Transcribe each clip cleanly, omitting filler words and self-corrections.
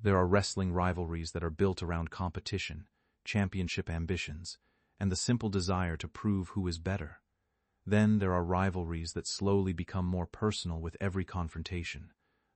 There are wrestling rivalries that are built around competition, championship ambitions, and the simple desire to prove who is better. Then there are rivalries that slowly become more personal with every confrontation,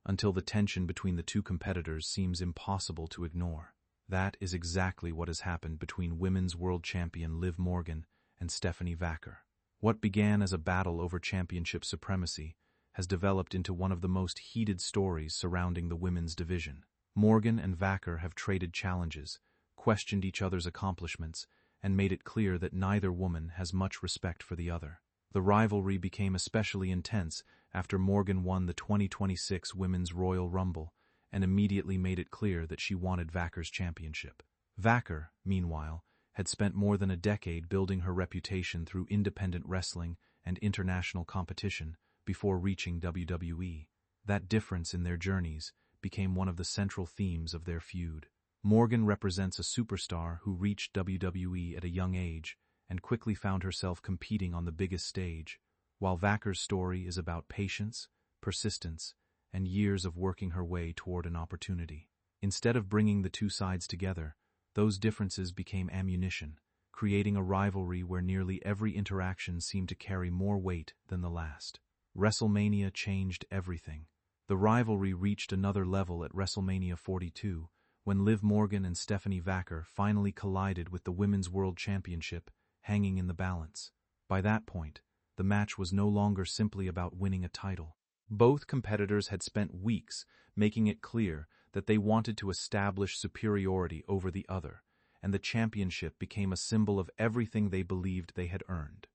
until the tension between the two competitors seems impossible to ignore. That is exactly what has happened between women's world champion Liv Morgan and Stephanie Vaquer. What began as a battle over championship supremacy has developed into one of the most heated stories surrounding the women's division. Morgan and Vaquer have traded challenges, questioned each other's accomplishments, and made it clear that neither woman has much respect for the other. The rivalry became especially intense after Morgan won the 2026 Women's Royal Rumble and immediately made it clear that she wanted Vaquer's championship. Vaquer, meanwhile, had spent more than a decade building her reputation through independent wrestling and international competition before reaching WWE. That difference in their journeys became one of the central themes of their feud. Morgan represents a superstar who reached WWE at a young age and quickly found herself competing on the biggest stage, while Vaquer's story is about patience, persistence, and years of working her way toward an opportunity. Instead of bringing the two sides together, those differences became ammunition, creating a rivalry where nearly every interaction seemed to carry more weight than the last. WrestleMania changed everything. The rivalry reached another level at WrestleMania 42, when Liv Morgan and Stephanie Vaquer finally collided with the Women's World Championship hanging in the balance. By that point, the match was no longer simply about winning a title. Both competitors had spent weeks making it clear that they wanted to establish superiority over the other, and the championship became a symbol of everything they believed they had earned.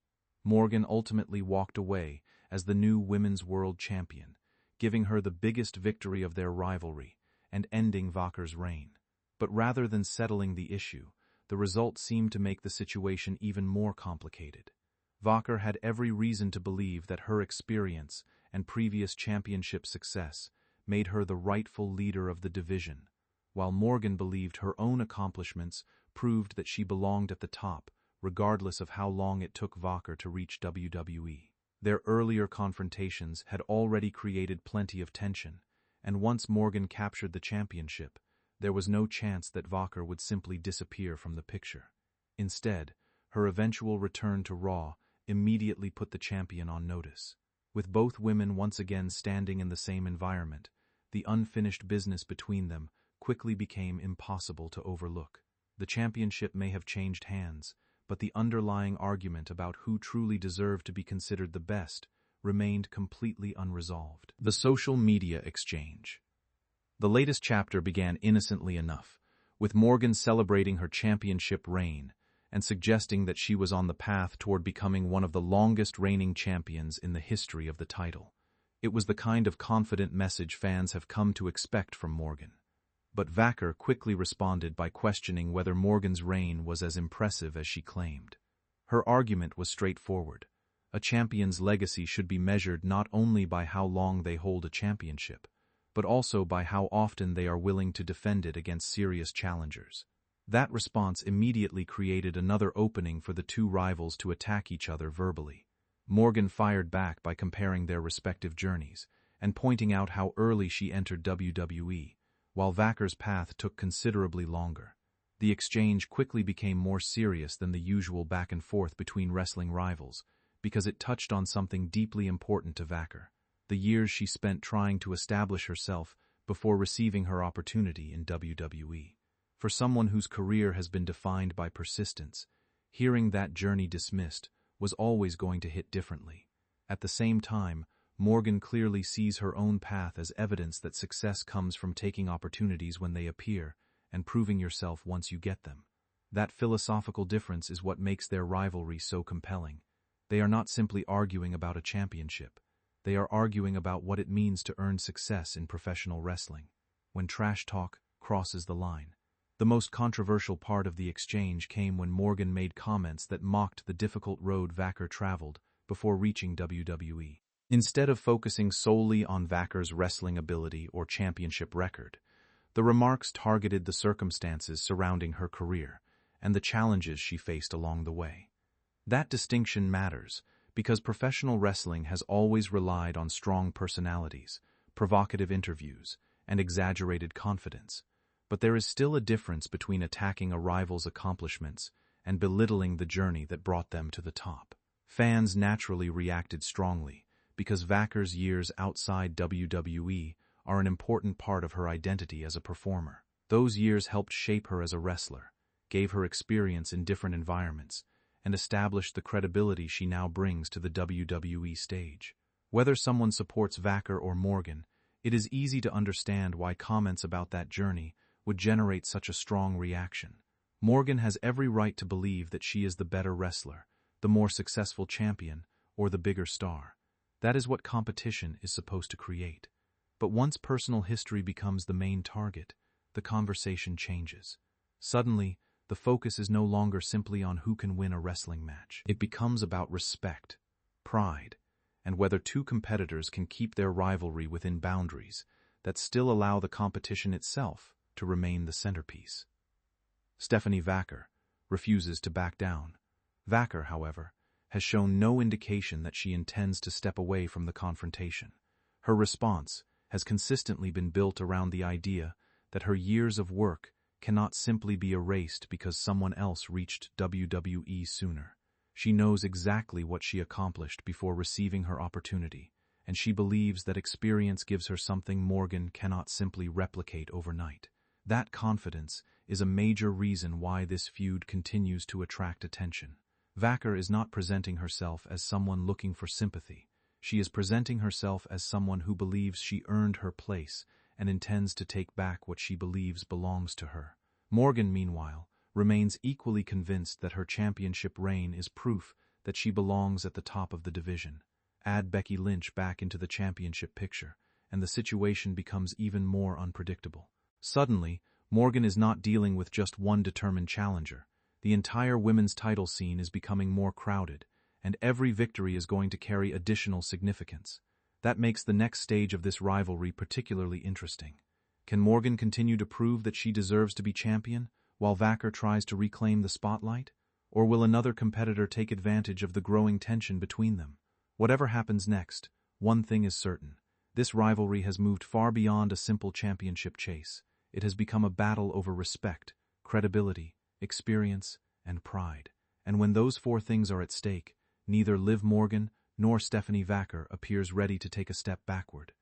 Morgan ultimately walked away as the new Women's World Champion, giving her the biggest victory of their rivalry and ending Vaquer's reign. But rather than settling the issue, the result seemed to make the situation even more complicated. Vaquer had every reason to believe that her experience and previous championship success made her the rightful leader of the division, while Morgan believed her own accomplishments proved that she belonged at the top, regardless of how long it took Vaquer to reach WWE. Their earlier confrontations had already created plenty of tension, and once Morgan captured the championship, there was no chance that Vaquer would simply disappear from the picture. Instead, her eventual return to Raw immediately put the champion on notice. With both women once again standing in the same environment, the unfinished business between them quickly became impossible to overlook. The championship may have changed hands, but the underlying argument about who truly deserved to be considered the best remained completely unresolved. The social media exchange. The latest chapter began innocently enough, with Morgan celebrating her championship reign and suggesting that she was on the path toward becoming one of the longest reigning champions in the history of the title. It was the kind of confident message fans have come to expect from Morgan. But Vaquer quickly responded by questioning whether Morgan's reign was as impressive as she claimed. Her argument was straightforward. A champion's legacy should be measured not only by how long they hold a championship, but also by how often they are willing to defend it against serious challengers. That response immediately created another opening for the two rivals to attack each other verbally. Morgan fired back by comparing their respective journeys and pointing out how early she entered WWE, while Vaquer's path took considerably longer. The exchange quickly became more serious than the usual back and forth between wrestling rivals, because it touched on something deeply important to Vaquer: the years she spent trying to establish herself before receiving her opportunity in WWE. For someone whose career has been defined by persistence, hearing that journey dismissed was always going to hit differently. At the same time, Morgan clearly sees her own path as evidence that success comes from taking opportunities when they appear and proving yourself once you get them. That philosophical difference is what makes their rivalry so compelling. They are not simply arguing about a championship. They are arguing about what it means to earn success in professional wrestling, when trash talk crosses the line. The most controversial part of the exchange came when Morgan made comments that mocked the difficult road Vaquer traveled before reaching WWE. Instead of focusing solely on Vaquer's wrestling ability or championship record, the remarks targeted the circumstances surrounding her career and the challenges she faced along the way. That distinction matters because professional wrestling has always relied on strong personalities, provocative interviews, and exaggerated confidence, But there is still a difference between attacking a rival's accomplishments and belittling the journey that brought them to the top. Fans naturally reacted strongly, because Vaquer's years outside WWE are an important part of her identity as a performer. Those years helped shape her as a wrestler, gave her experience in different environments, and established the credibility she now brings to the WWE stage. Whether someone supports Vaquer or Morgan, it is easy to understand why comments about that journey would generate such a strong reaction. Morgan has every right to believe that she is the better wrestler, the more successful champion, or the bigger star. That is what competition is supposed to create. But once personal history becomes the main target, the conversation changes. Suddenly, the focus is no longer simply on who can win a wrestling match. It becomes about respect, pride, and whether two competitors can keep their rivalry within boundaries that still allow the competition itself to remain the centerpiece. Stephanie Vaquer refuses to back down. Vaquer, however, has shown no indication that she intends to step away from the confrontation. Her response has consistently been built around the idea that her years of work cannot simply be erased because someone else reached WWE sooner. She knows exactly what she accomplished before receiving her opportunity, and she believes that experience gives her something Morgan cannot simply replicate overnight. That confidence is a major reason why this feud continues to attract attention. Vaquer is not presenting herself as someone looking for sympathy. She is presenting herself as someone who believes she earned her place and intends to take back what she believes belongs to her. Morgan, meanwhile, remains equally convinced that her championship reign is proof that she belongs at the top of the division. Add Becky Lynch back into the championship picture, and the situation becomes even more unpredictable. Suddenly, Morgan is not dealing with just one determined challenger. The entire women's title scene is becoming more crowded, and every victory is going to carry additional significance. That makes the next stage of this rivalry particularly interesting. Can Morgan continue to prove that she deserves to be champion, while Vaquer tries to reclaim the spotlight? Or will another competitor take advantage of the growing tension between them? Whatever happens next, one thing is certain. This rivalry has moved far beyond a simple championship chase. It has become a battle over respect, credibility, experience, and pride. And when those four things are at stake, neither Liv Morgan nor Stephanie Vaquer appears ready to take a step backward.